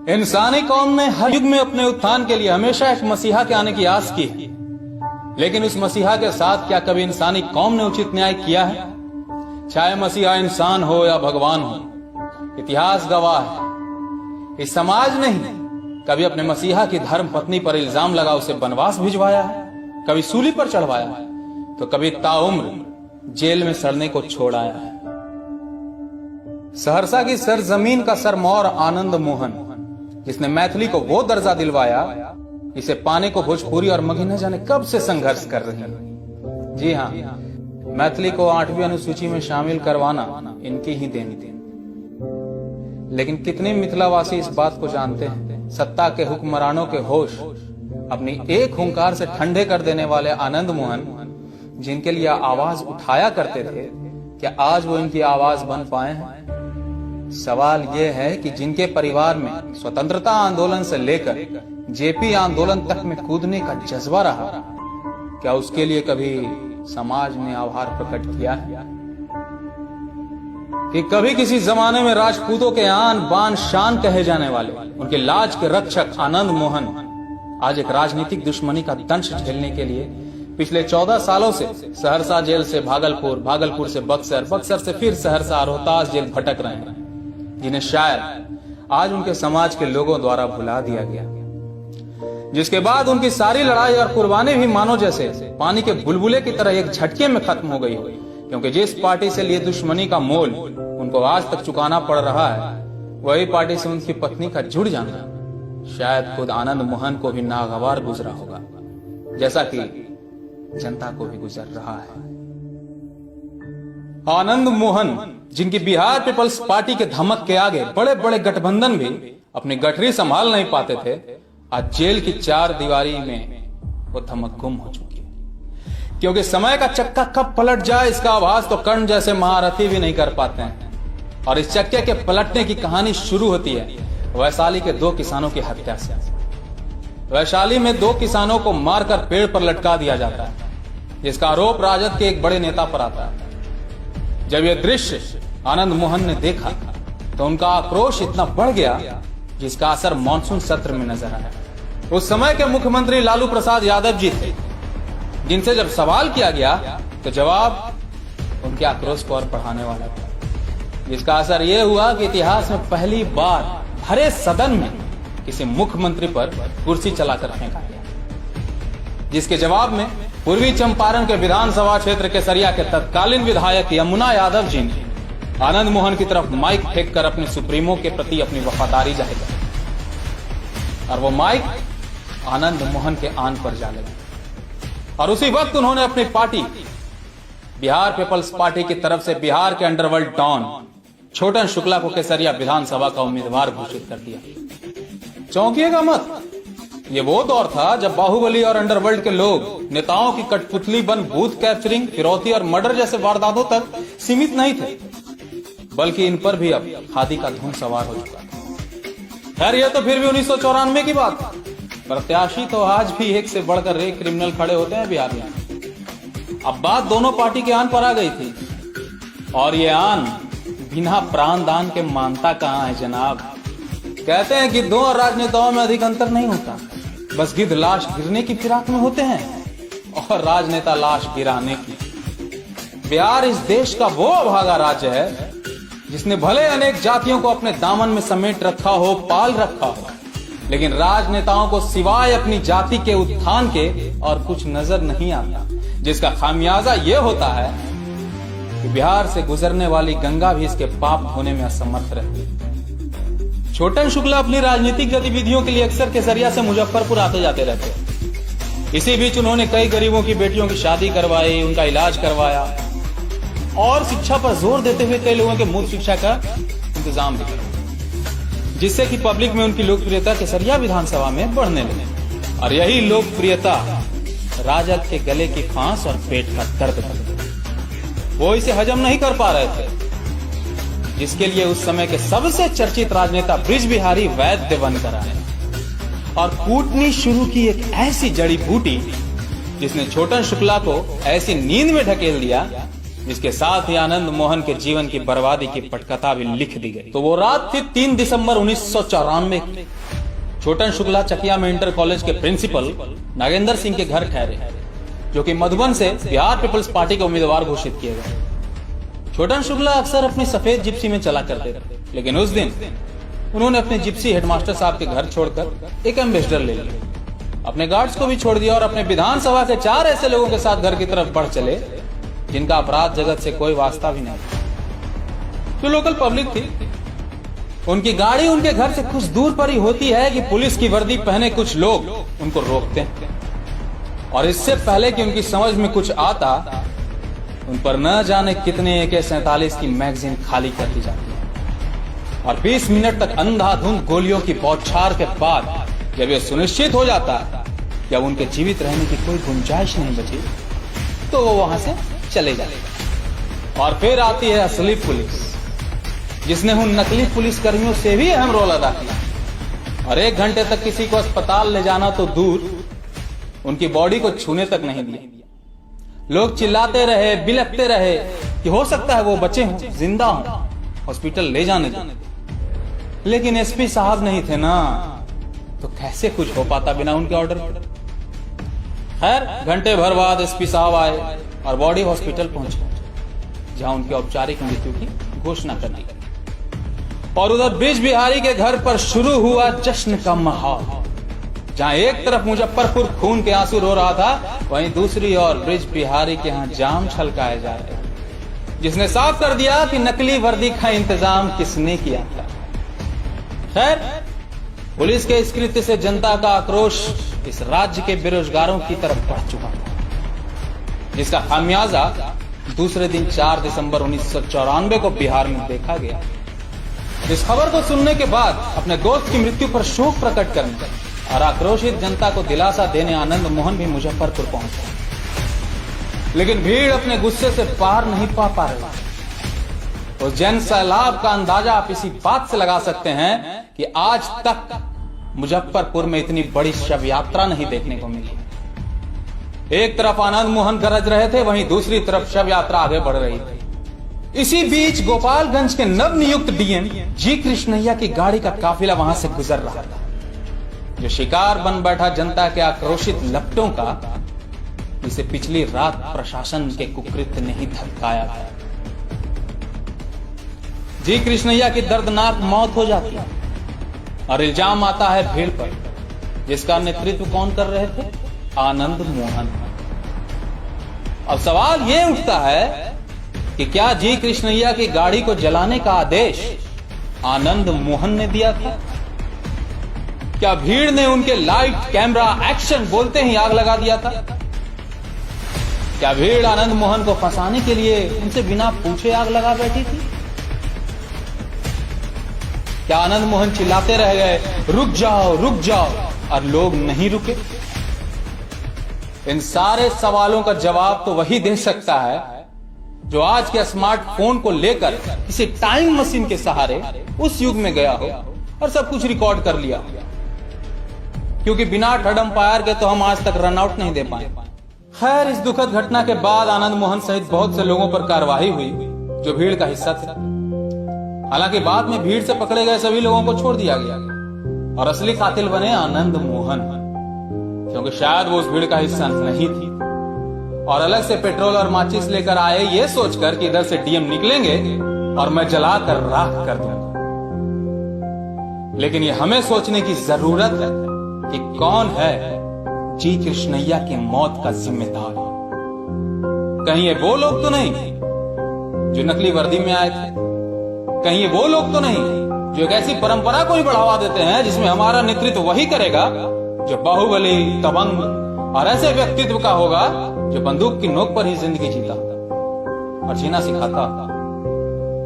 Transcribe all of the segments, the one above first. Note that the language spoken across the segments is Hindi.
इंसानी कौम ने हर युग में अपने उत्थान के लिए हमेशा एक मसीहा के आने की आस की, लेकिन उस मसीहा के साथ क्या कभी इंसानी कौम ने उचित न्याय किया है? चाहे मसीहा इंसान हो या भगवान हो, इतिहास गवाह है इस समाज ने ही कभी अपने मसीहा की धर्म पत्नी पर इल्जाम लगा उसे बनवास भिजवाया है, कभी सूली पर चढ़वाया है, तो कभी ताउम्र जेल में सड़ने को छोड़ाया है। सहरसा की सरजमीन का सरमौर आनंद मोहन, जिसने मैथिली को वो दर्जा दिलवाया इसे पाने को भोजपुरी और मगही न जाने कब से संघर्ष कर रही है। जी हाँ, मैथिली को 8वीं अनुसूची में शामिल करवाना इनकी ही देन थी। लेकिन कितने मिथिलावासी इस बात को जानते हैं, सत्ता के हुक्मरानों के होश अपनी एक हुंकार से ठंडे कर देने वाले आनंद मोहन, जिनके लिए आवाज उठाया करते थे, क्या आज वो इनकी आवाज बन पाए हैं? सवाल यह है कि जिनके परिवार में स्वतंत्रता आंदोलन से लेकर जेपी आंदोलन तक में कूदने का जज्बा रहा, क्या उसके लिए कभी समाज ने आभार प्रकट किया है? कि कभी किसी जमाने में राजपूतों के आन बान शान कहे जाने वाले उनके लाज के रक्षक आनंद मोहन आज एक राजनीतिक दुश्मनी का दंश झेलने के लिए पिछले 14 सालों से सहरसा जेल से भागलपुर, भागलपुर से बक्सर, बक्सर से फिर सहरसा, रोहतास जेल भटक रहे हैं, जिन्हें शायद आज उनके समाज के लोगों द्वारा भुला दिया गया, जिसके बाद उनकी सारी लड़ाई और कुर्बानी भी मानो जैसे पानी के बुलबुले की तरह एक झटके में खत्म हो गई, क्योंकि जिस पार्टी से लिए दुश्मनी का मोल उनको आज तक चुकाना पड़ रहा है, वही पार्टी से उनकी पत्नी का जुड़ जाना शायद खुद आनंद मोहन को भी नागवार गुजरा होगा, जैसा कि जनता को भी गुजर रहा है। आनंद मोहन, जिनकी बिहार पीपल्स पार्टी के धमक के आगे बड़े बड़े गठबंधन भी अपनी गठरी संभाल नहीं पाते थे, आज जेल की 4 दीवारी में वो धमक गुम हो चुकी है, क्योंकि समय का चक्का कब पलट जाए इसका आभास तो कर्ण जैसे महारथी भी नहीं कर पाते हैं। और इस चक्के के पलटने की कहानी शुरू होती है वैशाली के 2 किसानों की हत्या से। वैशाली में 2 किसानों को मारकर पेड़ पर लटका दिया जाता है, जिसका आरोप राजद के एक बड़े नेता पर आता है। जब यह दृश्य आनंद मोहन ने देखा तो उनका आक्रोश इतना बढ़ गया जिसका असर मानसून सत्र में नजर आया। उस समय के मुख्यमंत्री लालू प्रसाद यादव जी थे, जिनसे जब सवाल किया गया तो जवाब उनके आक्रोश को और बढ़ाने वाला था, जिसका असर यह हुआ कि इतिहास में पहली बार भरे सदन में किसी मुख्यमंत्री पर कुर्सी चलाकर फेंका गया, जिसके जवाब में पूर्वी चंपारण के विधानसभा क्षेत्र केसरिया के तत्कालीन विधायक यमुना यादव जी ने आनंद मोहन की तरफ माइक फेंक कर अपने सुप्रीमो के प्रति अपनी वफादारी जाहिर की, और वो माइक आनंद मोहन के आन पर जा लगा। और उसी वक्त उन्होंने अपनी पार्टी बिहार पीपल्स पार्टी की तरफ से बिहार के अंडरवर्ल्ड डॉन छोटन शुक्ला को केसरिया विधानसभा का उम्मीदवार घोषित कर दिया। चौंकिएगा मत, ये वो दौर था जब बाहुबली और अंडरवर्ल्ड के लोग नेताओं की कठपुतली बन बूथ कैप्चरिंग, फिरौती और मर्डर जैसे वारदातों तक सीमित नहीं थे, बल्कि इन पर भी अब खादी का धुन सवार हो चुका था। खैर, यह तो फिर भी 1994 की बात था। प्रत्याशी तो आज भी एक से बढ़कर एक क्रिमिनल खड़े होते हैं बिहार में। अब बात दोनों पार्टी के आन पर आ गई थी, और ये आन बिना प्राण दान के मानता कहां है जनाब। कहते हैं गिद्धों और राजनेताओं में अधिक अंतर नहीं होता, बस गिद्ध लाश गिरने की फिराक में होते हैं और राजनेता लाश गिराने की। बिहार इस देश का वो अभागा राज्य है जिसने भले अनेक जातियों को अपने दामन में समेट रखा हो, पाल रखा हो, लेकिन राजनेताओं को सिवाय अपनी जाति के उत्थान के और कुछ नजर नहीं आता, जिसका खामियाजा यह होता है कि बिहार से गुजरने वाली गंगा भी इसके पाप धोने में असमर्थ रहती है। छोटन शुक्ला अपनी राजनीतिक गतिविधियों के लिए अक्सर केसरिया से मुजफ्फरपुर आते जाते रहते। इसी बीच उन्होंने कई गरीबों की बेटियों की शादी करवाई, उनका इलाज करवाया और शिक्षा पर जोर देते हुए कई लोगों के मुफ्त शिक्षा का इंतजाम भी किया, जिससे कि पब्लिक में उनकी लोकप्रियता केसरिया विधानसभा में बढ़ने लगी। और यही लोकप्रियता राजद के गले की फांस और पेट का दर्द कर दी। वो इसे हजम नहीं कर पा रहे थे, जिसके लिए उस समय के सबसे चर्चित राजनेता ब्रिज बिहारी वैद्य बनकर आए और कूटनी शुरू की एक ऐसी जड़ी बूटी जिसने छोटन शुक्ला को ऐसी नींद में ढकेल दिया जिसके साथ ही आनंद मोहन के जीवन की बर्बादी की पटकथा भी लिख दी गई। तो वो रात थी 3 दिसंबर 1994। छोटन शुक्ला चकिया में इंटर कॉलेज के प्रिंसिपल नागेंद्र सिंह के घर ठहरे, जो कि मधुबन से बिहार पीपल्स पार्टी के उम्मीदवार घोषित किए गए। छोटन शुक्ला अक्सर अपनी सफेद जिप्सी में चला करते थे, लेकिन उस दिन उन्होंने अपने जिप्सी हेडमास्टर साहब के घर छोड़कर एक एम्बेसडर ले लिया, अपने गार्ड्स को भी छोड़ दिया और अपने विधानसभा के 4 ऐसे लोगों के साथ घर की तरफ बढ़ चले जिनका अपराध जगत से कोई वास्ता भी नहीं। जो लोकल पब्लिक थी, उनकी गाड़ी उनके घर से कुछ दूर पर ही होती है कि पुलिस की वर्दी पहने कुछ लोग उनको रोकते हैं और इससे पहले कि उनकी समझ में कुछ आता, उन पर न जाने कितने AK-47 की मैगजीन खाली कर दी जाती है और 20 मिनट तक अंधाधुंध गोलियों की बौछार के बाद जब यह सुनिश्चित हो जाता कि अब उनके जीवित रहने की कोई गुंजाइश नहीं बची, तो वो वहां से चले जाते। और फिर आती है असली पुलिस, जिसने उन नकली पुलिस कर्मियों से भी अहम रोल अदा किया और 1 घंटे तक किसी को अस्पताल ले जाना तो दूर, उनकी बॉडी को छूने तक नहीं दिया। लोग चिल्लाते रहे, बिलखते रहे कि हो सकता है वो बचे हों, जिंदा हों, हॉस्पिटल ले जाने दें। लेकिन एसपी साहब नहीं थे ना, तो कैसे कुछ हो पाता बिना उनके ऑर्डर। खैर, घंटे भर बाद एसपी साहब आए और बॉडी हॉस्पिटल पहुंचे, जहां उनकी औपचारिक मृत्यु की घोषणा कर दी गई। और उधर ब्रिज बिहारी के घर पर शुरू हुआ जश्न का माहौल, जहां एक तरफ मुजफ्फरपुर खून के आंसू रो रहा था, वहीं दूसरी ओर ब्रिज बिहारी के यहां जाम छलकाए जा रहे, जिसने साफ कर दिया कि नकली वर्दी का इंतजाम किसने किया था। खैर, पुलिस के इस कृत्य से जनता का आक्रोश इस राज्य के बेरोजगारों की तरफ बढ़ चुका था, जिसका खामियाजा दूसरे दिन 4 दिसंबर 1994 को बिहार में देखा गया। इस खबर को सुनने के बाद अपने दोस्त की मृत्यु पर शोक प्रकट करने और आक्रोशित जनता को दिलासा देने आनंद मोहन भी मुजफ्फरपुर पहुंचे, लेकिन भीड़ अपने गुस्से से पार नहीं पा रही। उस जन सैलाब का अंदाजा आप इसी बात से लगा सकते हैं कि आज तक मुजफ्फरपुर में इतनी बड़ी शव यात्रा नहीं देखने को मिली। एक तरफ आनंद मोहन गरज रहे थे, वहीं दूसरी तरफ शव यात्रा आगे बढ़ रही थी। इसी बीच गोपालगंज के नवनियुक्त डीएम जी कृष्णैया की गाड़ी का काफिला वहां से गुजर रहा था, जो शिकार बन बैठा जनता के आक्रोशित लपटों का, जिसे पिछली रात प्रशासन के कुकृत्य ने ही धमकाया था। जी कृष्णैया की दर्दनाक मौत हो जाती है और इल्जाम आता है भीड़ पर, जिसका नेतृत्व कौन कर रहे थे? आनंद मोहन। अब सवाल यह उठता है कि क्या जी कृष्णैया की गाड़ी को जलाने का आदेश आनंद मोहन ने दिया था? क्या भीड़ ने उनके लाइट, कैमरा, एक्शन बोलते ही आग लगा दिया था? क्या भीड़ आनंद मोहन को फंसाने के लिए उनसे बिना पूछे आग लगा बैठी थी? क्या आनंद मोहन चिल्लाते रह गए, रुक जाओ, और लोग नहीं रुके? इन सारे सवालों का जवाब तो वही दे सकता है जो आज के स्मार्टफोन को लेकर किसी टाइम मशीन के सहारे उस युग में गया हो और सब कुछ रिकॉर्ड कर लिया, क्योंकि बिना थर्ड अंपायर के तो हम आज तक रन आउट नहीं दे पाए। खैर, इस दुखद घटना के बाद आनंद मोहन सहित बहुत से लोगों पर कार्रवाई हुई जो भीड़ का हिस्सा थे। हालांकि बाद में भीड़ से पकड़े गए सभी लोगों को छोड़ दिया गया और असली कातिल बने आनंद मोहन, क्योंकि शायद वो उस भीड़ का हिस्सा नहीं थी और अलग से पेट्रोल और माचिस लेकर आए ये सोचकर कि इधर से डीएम निकलेंगे और मैं जलाकर राख कर दूंगा। लेकिन ये हमें सोचने की जरूरत है कि कौन है जी कृष्णैया की मौत का जिम्मेदार। कहीं ये वो लोग तो नहीं जो नकली वर्दी में आए थे? कहीं ये वो लोग तो नहीं जो एक ऐसी परंपरा को ही बढ़ावा देते हैं जिसमें हमारा नेतृत्व वही करेगा जो बाहुबली, दबंग और ऐसे व्यक्तित्व का होगा जो बंदूक की नोक पर ही जिंदगी जीता और जीना सिखाता,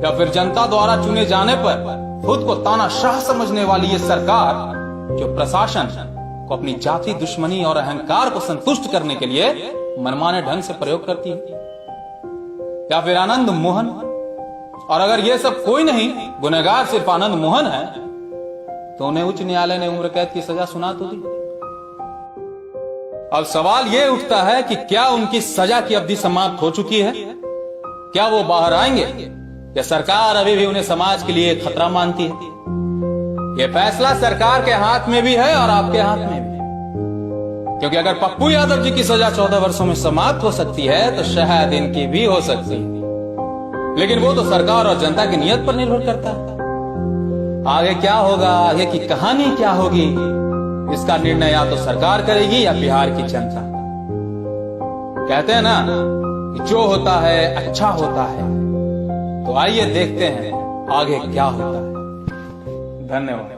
या फिर जनता द्वारा चुने जाने पर खुद को तानाशाह समझने वाली ये सरकार जो प्रशासन को अपनी जाति दुश्मनी और अहंकार को संतुष्ट करने के लिए मनमाने ढंग से प्रयोग करती है? या फिर आनंद मोहन? और अगर ये सब कोई नहीं, गुनहगार सिर्फ आनंद मोहन है, तो उन्हें उच्च न्यायालय ने उम्र कैद की सजा सुना तो दी। अब सवाल यह उठता है कि क्या उनकी सजा की अवधि समाप्त हो चुकी है क्या वो बाहर आएंगे या सरकार अभी भी उन्हें समाज के लिए खतरा मानती है? ये फैसला सरकार के हाथ में भी है और आपके हाथ में भी, क्योंकि अगर पप्पू यादव जी की सजा 14 वर्षों में समाप्त हो सकती है तो शायद इनकी भी हो सकती है, लेकिन वो तो सरकार और जनता की नीयत पर निर्भर करता है। आगे क्या होगा, आगे की कहानी क्या होगी, इसका निर्णय या तो सरकार करेगी या बिहार की जनता। कहते हैं ना कि जो होता है अच्छा होता है, तो आइए देखते हैं आगे क्या होता है। धन्यवाद।